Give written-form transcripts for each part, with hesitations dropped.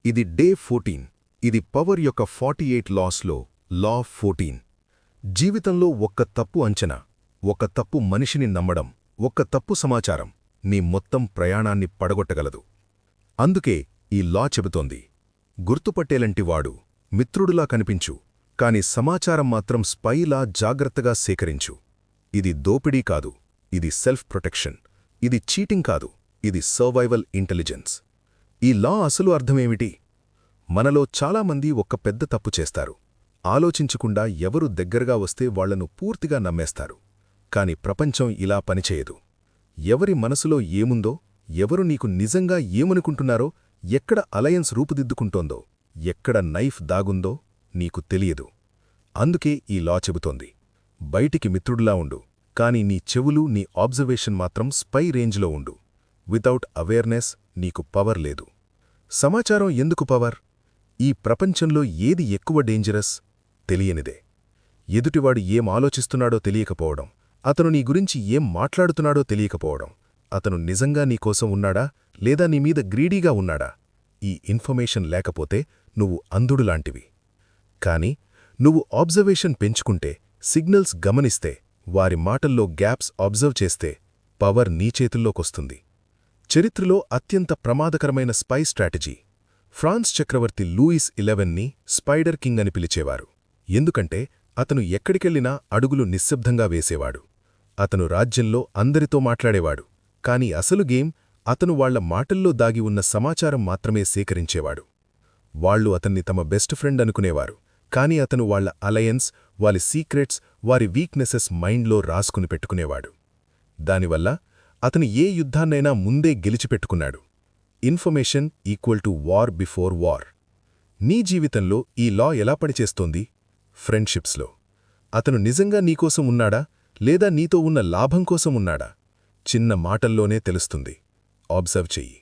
ఇది డే 14. ఇది పవర్ యొక్క 48 లాస్లో లా 14. జీవితంలో ఒక్క తప్పు అంచనా, ఒక తప్పు మనిషిని నమ్మడం, ఒక్క తప్పు సమాచారం నీ మొత్తం ప్రయాణాన్ని పడగొట్టగలదు. అందుకే ఈ లా చెబుతోంది, గుర్తుపట్టేలంటివాడు మిత్రుడులా కనిపించు, కాని సమాచారం మాత్రం స్పైలా జాగ్రత్తగా సేకరించు. ఇది దోపిడీ కాదు, ఇది సెల్ఫ్ ప్రొటెక్షన్. ఇది చీటింగ్ కాదు, ఇది సర్వైవల్ ఇంటెలిజెన్స్. ఈ లా అసలు అర్థమేమిటి? మనలో చాలామంది ఒక్క పెద్ద తప్పు చేస్తారు. ఆలోచించకుండా ఎవరు దగ్గరగా వస్తే వాళ్లను పూర్తిగా నమ్మేస్తారు. కాని ప్రపంచం ఇలా పనిచేయదు. ఎవరి మనసులో ఏముందో, ఎవరు నీకు నిజంగా ఏమనుకుంటున్నారో, ఎక్కడ అలయన్స్ రూపుదిద్దుకుంటోందో, ఎక్కడ నైఫ్ దాగుందో నీకు తెలియదు. అందుకే ఈ లా చెబుతోంది, బయటికి మిత్రుడిలా ఉండు, కాని నీ చెవులు, నీ ఆబ్జర్వేషన్ మాత్రం స్పై రేంజ్లో ఉండు. వితౌట్ అవేర్నెస్ నీకు పవర్ లేదు. సమాచారం ఎందుకు పవర్? ఈ ప్రపంచంలో ఏది ఎక్కువ డేంజరస్? తెలియనిదే. ఎదుటివాడు ఏం ఆలోచిస్తున్నాడో తెలియకపోవడం, అతను నీ గురించి ఏం మాట్లాడుతున్నాడో తెలియకపోవడం, అతను నిజంగా నీకోసం ఉన్నాడా లేదా నీమీద గ్రీడీగా ఉన్నాడా? ఈ ఇన్ఫర్మేషన్ లేకపోతే నువ్వు అంధుడులాంటివి. కాని నువ్వు ఆబ్జర్వేషన్ పెంచుకుంటే, సిగ్నల్స్ గమనిస్తే, వారి మాటల్లో గ్యాప్స్ అబ్జర్వ్ చేస్తే, పవర్ నీ చేతుల్లోకొస్తుంది. చరిత్రలో అత్యంత ప్రమాదకరమైన స్పై స్ట్రాటజీ. ఫ్రాన్స్ చక్రవర్తి లూయిస్ 11ని స్పైడర్ కింగ్ అని పిలిచేవారు. ఎందుకంటే అతను ఎక్కడికెళ్లినా అడుగులు నిశ్శబ్దంగా వేసేవాడు. అతను రాజ్యంలో అందరితో మాట్లాడేవాడు, కాని అసలు గేమ్ అతను వాళ్ల మాటల్లో దాగి ఉన్న సమాచారం మాత్రమే సేకరించేవాడు. వాళ్లు అతన్ని తమ బెస్ట్ ఫ్రెండ్ అనుకునేవారు, కాని అతను వాళ్ల అలయన్స్, వారి సీక్రెట్స్, వారి వీక్నెసెస్ మైండ్లో రాసుకుని పెట్టుకునేవాడు. దానివల్ల అతను ఏ యుద్ధాన్నైనా ముందే గెలిచిపెట్టుకున్నాడు. Information equal to war before war. నీ జీవితంలో ఈ లా ఎలా పనిచేస్తోంది? ఫ్రెండ్షిప్స్లో అతను నిజంగా నీకోసం ఉన్నాడా లేదా నీతో ఉన్న లాభం కోసం ఉన్నాడా? చిన్న మాటల్లోనే తెలుస్తుంది. ఆబ్జర్వ్ చెయ్యి.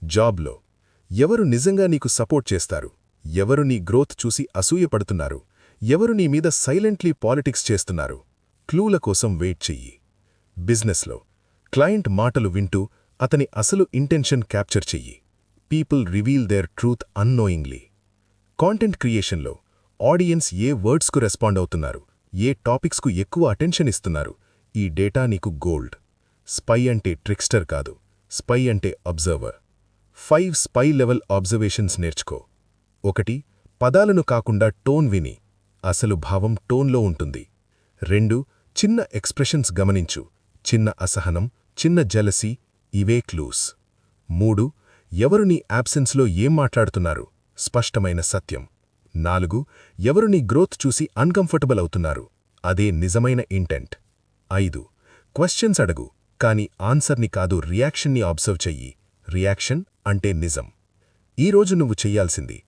జాబ్లో ఎవరు నిజంగా నీకు సపోర్ట్ చేస్తారు, ఎవరు నీ గ్రోత్ చూసి అసూయపడుతున్నారు, ఎవరు నీ మీద సైలెంట్లీ పాలిటిక్స్ చేస్తున్నారు? క్లూల కోసం వెయిట్ చెయ్యి. బిజినెస్లో క్లయింట్ మాటలు వింటూ అతని అసలు ఇంటెన్షన్ క్యాప్చర్ చెయ్యి. People reveal their truth annoyingly. Content క్రియేషన్లో ఆడియన్స్ ఏ వర్డ్స్కు రెస్పాండ్ అవుతున్నారు, ఏ టాపిక్స్కు ఎక్కువ అటెన్షన్ ఇస్తున్నారు, ఈ డేటా నీకు గోల్డ్. స్పై అంటే ట్రిక్స్టర్ కాదు, స్పై అంటే అబ్జర్వర్. 5 స్పై లెవెల్ ఆబ్జర్వేషన్స్ నేర్చుకో. 1. పదాలను కాకుండా టోన్ విని, అసలు భావం టోన్లో ఉంటుంది. 2. చిన్న ఎక్స్ప్రెషన్స్ గమనించు, చిన్న అసహనం, చిన్న జెలసీ, ఇవే క్లూస్. 3. ఎవరు నీ యాబ్సెన్స్లో ఏం మాట్లాడుతున్నారు, స్పష్టమైన సత్యం. 4. ఎవరు నీ గ్రోత్ చూసి అన్కంఫర్టబుల్ అవుతున్నారు, అదే నిజమైన ఇంటెంట్. 5. క్వశ్చన్స్ అడగు, కాని ఆన్సర్ని కాదు, రియాక్షన్ని ఆబ్జర్వ్ చెయ్యి. రియాక్షన్ అంటే నిజం. ఈరోజు నువ్వు చెయ్యాల్సింది,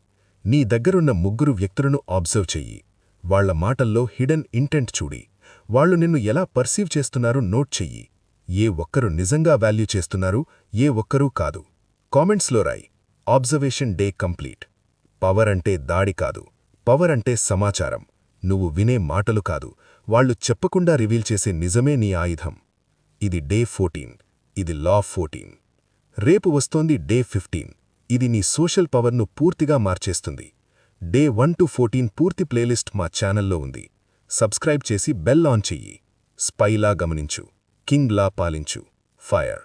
నీ దగ్గరున్న 3 వ్యక్తులను ఆబ్జర్వ్ చెయ్యి. వాళ్ల మాటల్లో హిడెన్ ఇంటెంట్ చూడి. వాళ్లు నిన్ను ఎలా పర్సీవ్ చేస్తున్నారో నోట్ చెయ్యి. ఏ ఒక్కరు నిజంగా వాల్యూ చేస్తున్నారు, ఏ ఒక్కరూ కాదు. కామెంట్స్లో రాయి, ఆబ్జర్వేషన్ డే కంప్లీట్. పవర్ అంటే దాడి కాదు, పవర్ అంటే సమాచారం. నువ్వు వినే మాటలు కాదు, వాళ్లు చెప్పకుండా రివీల్ చేసే నిజమే నీ ఆయుధం. ఇది డే 14, ఇది లా 14. రేపు వస్తోంది డే 15. ఇది నీ సోషల్ పవర్ను పూర్తిగా మార్చేస్తుంది. డే 1 to 14 పూర్తి ప్లేలిస్ట్ మా ఛానల్లో ఉంది. సబ్స్క్రైబ్ చేసి బెల్ ఆన్ చెయ్యి. స్పైలా గమనించు, కింగ్లా పాలించు. ఫైర్.